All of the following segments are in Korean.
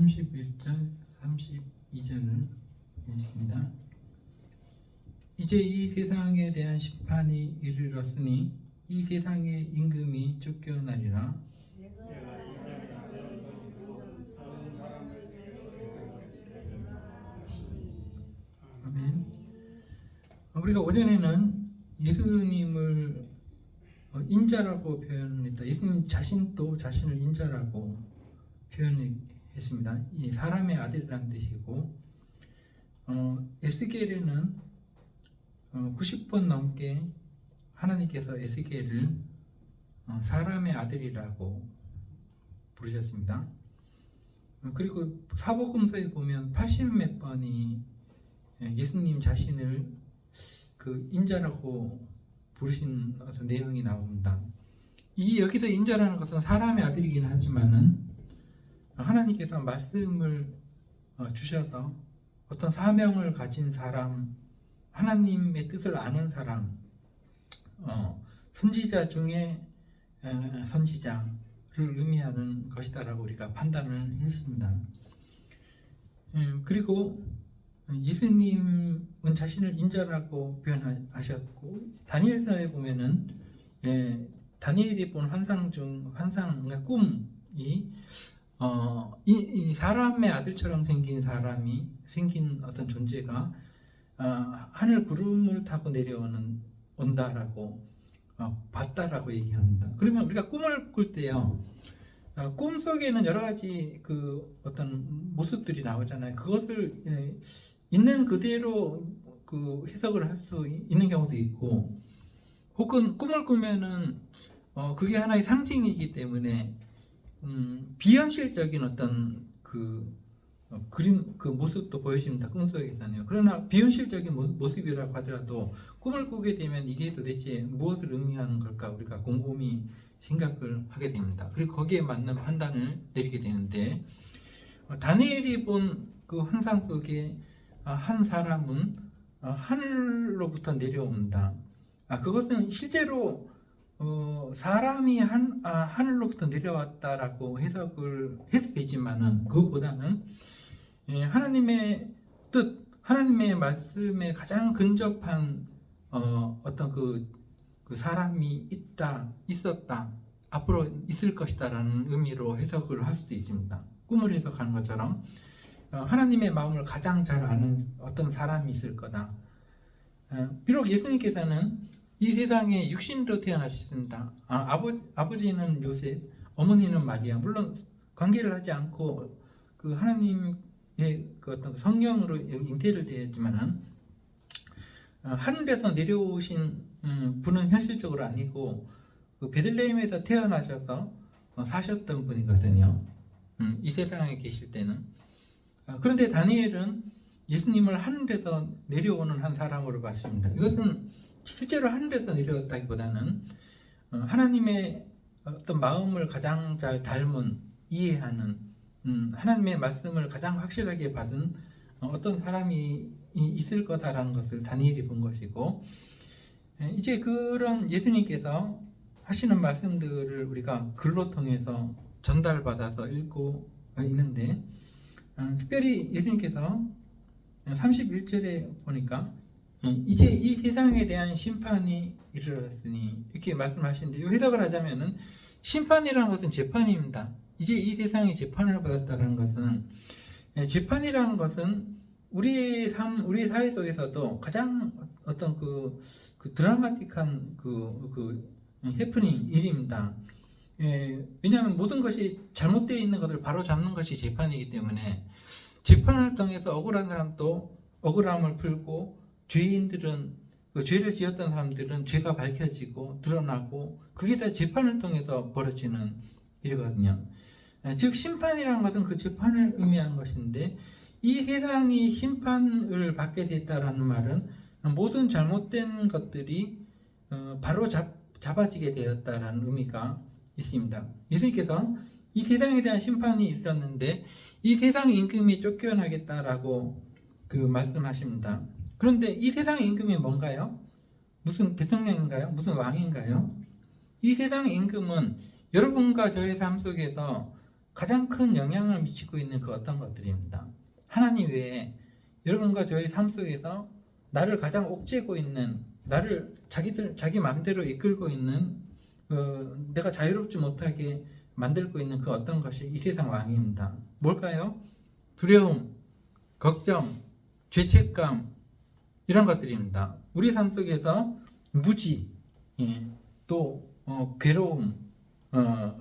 31절 32절을 읽습니다. 이제 이 세상에 대한 심판이 이르렀으니 이 세상의 임금이 쫓겨나리라. 아멘. 우리가 오전에는 예수님을 인자라고 표현했다. 예수님 자신도 자신을 인자라고 표현했습니다. 이 사람의 아들이라는 뜻이고, 에스겔에는 90번 넘게 하나님께서 에스겔을 사람의 아들이라고 부르셨습니다. 그리고 사복음서에 보면 80몇 번이 예수님 자신을 그 인자라고 부르신 어떤 내용이 나옵니다. 이 여기서 인자라는 것은 사람의 아들이긴 하지만은 하나님께서 말씀을 주셔서 어떤 사명을 가진 사람, 하나님의 뜻을 아는 사람, 선지자 중에 선지자를 의미하는 것이다라고 우리가 판단을 했습니다. 그리고 예수님은 자신을 인자라고 표현하셨고, 다니엘서에 보면은 다니엘이 본 환상, 그러니까 꿈이 이 사람의 아들처럼 생긴 어떤 존재가 하늘 구름을 타고 온다라고 봤다라고 얘기합니다. 그러면 우리가 꿈을 꿀 때요, 꿈 속에는 여러 가지 그 어떤 모습들이 나오잖아요. 그것을 있는 그대로 그 해석을 할 수 있는 경우도 있고, 혹은 꿈을 꾸면은 그게 하나의 상징이기 때문에 비현실적인 어떤 그 그림, 그 모습도 보여집니다. 꿈속에서는요. 그러나 비현실적인 모습이라고 하더라도 꿈을 꾸게 되면 이게 도대체 무엇을 의미하는 걸까 우리가 곰곰이 생각을 하게 됩니다. 그리고 거기에 맞는 판단을 내리게 되는데, 다니엘이 본 그 환상 속에 한 사람은 하늘로부터 내려온다. 그것은 실제로 사람이 하늘로부터 내려왔다라고 해석을 해도 되지만은, 그것보다는 하나님의 뜻, 하나님의 말씀에 가장 근접한 어떤 그 사람이 있었다, 앞으로 있을 것이다라는 의미로 해석을 할 수도 있습니다. 꿈을 해석하는 것처럼 하나님의 마음을 가장 잘 아는 어떤 사람이 있을 거다. 비록 예수님께서는 이 세상에 육신으로 태어나셨습니다. 아버지는 요셉, 어머니는 마리아. 물론 관계를 하지 않고 그 하나님의 그 어떤 성령으로 잉태를 되었지만은, 하늘에서 내려오신 분은 현실적으로 아니고 그 베들레헴에서 태어나셔서 사셨던 분이거든요. 이 세상에 계실 때는. 그런데 다니엘은 예수님을 하늘에서 내려오는 한 사람으로 봤습니다. 이것은 실제로 하늘에서 내려왔다기보다는 하나님의 어떤 마음을 가장 잘 닮은, 이해하는, 하나님의 말씀을 가장 확실하게 받은 어떤 사람이 있을 거다라는 것을 다니엘이 본 것이고, 이제 그런 예수님께서 하시는 말씀들을 우리가 글로 통해서 전달받아서 읽고 있는데, 특별히 예수님께서 31절에 보니까 이제 이 세상에 대한 심판이 이르렀으니 이렇게 말씀하시는데, 이 해석을 하자면은 심판이라는 것은 재판입니다. 이제 이 세상이 재판을 받았다는 것은, 재판이라는 것은 우리의 삶, 우리 사회 속에서도 가장 어떤 그 드라마틱한 그 해프닝 일입니다. 왜냐하면 모든 것이 잘못되어 있는 것을 바로 잡는 것이 재판이기 때문에, 재판을 통해서 억울한 사람도 억울함을 풀고, 죄인들은, 그 죄를 지었던 사람들은 죄가 밝혀지고 드러나고, 그게 다 재판을 통해서 벌어지는 일이거든요. 즉 심판이라는 것은 그 재판을 의미하는 것인데, 이 세상이 심판을 받게 됐다라는 말은 모든 잘못된 것들이 바로 잡아지게 되었다라는 의미가 있습니다. 예수님께서 이 세상에 대한 심판이 이르렀는데 이 세상 임금이 쫓겨나겠다라고 말씀하십니다. 그런데 이 세상 임금이 뭔가요? 무슨 대통령인가요? 무슨 왕인가요? 이 세상 임금은 여러분과 저의 삶 속에서 가장 큰 영향을 미치고 있는 그 어떤 것들입니다. 하나님 외에 여러분과 저의 삶 속에서 나를 가장 옥죄고 있는, 나를 자기 마음대로 이끌고 있는, 내가 자유롭지 못하게 만들고 있는 그 어떤 것이 이 세상 왕입니다. 뭘까요? 두려움, 걱정, 죄책감, 이런 것들입니다. 우리 삶 속에서 무지, 또 괴로움,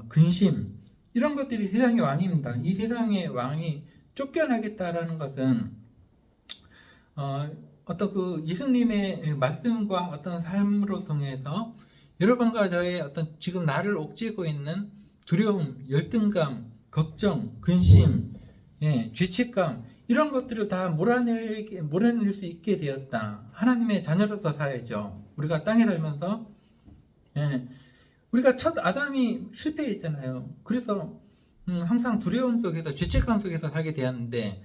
근심, 이런 것들이 세상의 왕입니다. 이 세상의 왕이 쫓겨나겠다라는 것은 어떤 그 예수님의 말씀과 어떤 삶으로 통해서 여러분과 저의 어떤 지금 나를 옥죄고 있는 두려움, 열등감, 걱정, 근심, 죄책감, 이런 것들을 다 몰아낼 수 있게 되었다. 하나님의 자녀로서 살아야죠. 우리가 땅에 살면서 우리가 첫 아담이 실패했잖아요. 그래서 항상 두려움 속에서, 죄책감 속에서 살게 되었는데,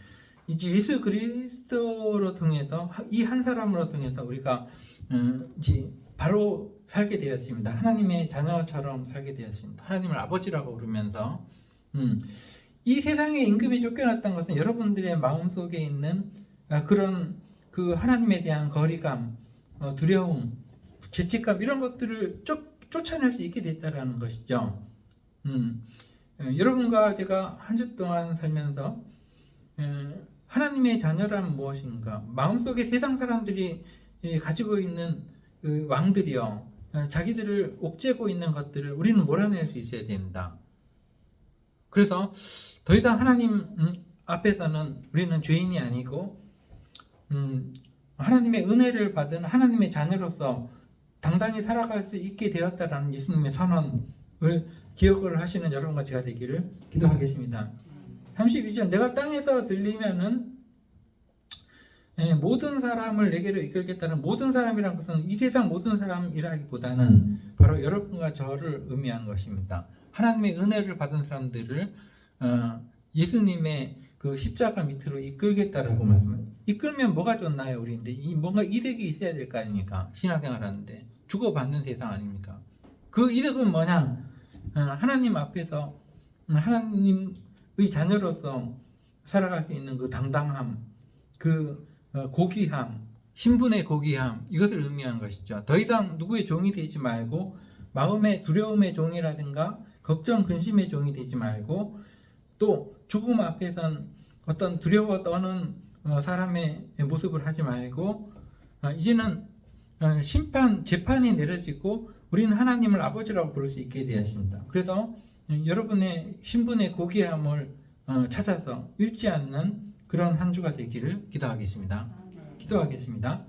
이제 예수 그리스도로 통해서, 이 한 사람으로 통해서 우리가 이제 바로 살게 되었습니다. 하나님의 자녀처럼 살게 되었습니다. 하나님을 아버지라고 부르면서 이 세상의 임금이 쫓겨났다는 것은 여러분들의 마음속에 있는 그런 그 하나님에 대한 거리감, 두려움, 죄책감, 이런 것들을 쫓아낼 수 있게 됐다라는 것이죠. 여러분과 제가 한 주 동안 살면서 하나님의 자녀란 무엇인가, 마음속에 세상 사람들이 가지고 있는 그 왕들이요, 자기들을 옥죄고 있는 것들을 우리는 몰아낼 수 있어야 됩니다. 그래서 더 이상 하나님 앞에서는 우리는 죄인이 아니고 하나님의 은혜를 받은 하나님의 자녀로서 당당히 살아갈 수 있게 되었다라는 예수님의 선언을 기억을 하시는 여러분과 제가 되기를 기도하겠습니다. 32절, 내가 땅에서 들리면은 모든 사람을 내게로 이끌겠다는, 모든 사람이란 것은 이 세상 모든 사람이라기보다는 바로 여러분과 저를 의미하는 것입니다. 하나님의 은혜를 받은 사람들을 예수님의 그 십자가 밑으로 이끌겠다라고 말씀합니다. 이끌면 뭐가 좋나요, 우리인데? 뭔가 이득이 있어야 될 거 아닙니까? 신앙생활 하는데 주고받는 세상 아닙니까? 그 이득은 뭐냐? 하나님 앞에서 하나님의 자녀로서 살아갈 수 있는 그 당당함, 그 고귀함, 신분의 고귀함, 이것을 의미하는 것이죠. 더 이상 누구의 종이 되지 말고, 마음의 두려움의 종이라든가 걱정, 근심의 종이 되지 말고, 또 죽음 앞에선 어떤 두려워 떠는 사람의 모습을 하지 말고, 이제는 재판이 내려지고 우리는 하나님을 아버지라고 부를 수 있게 되었습니다. 그래서 여러분의 신분의 고귀함을 찾아서 잃지 않는 그런 한 주가 되기를 기도하겠습니다. 기도하겠습니다.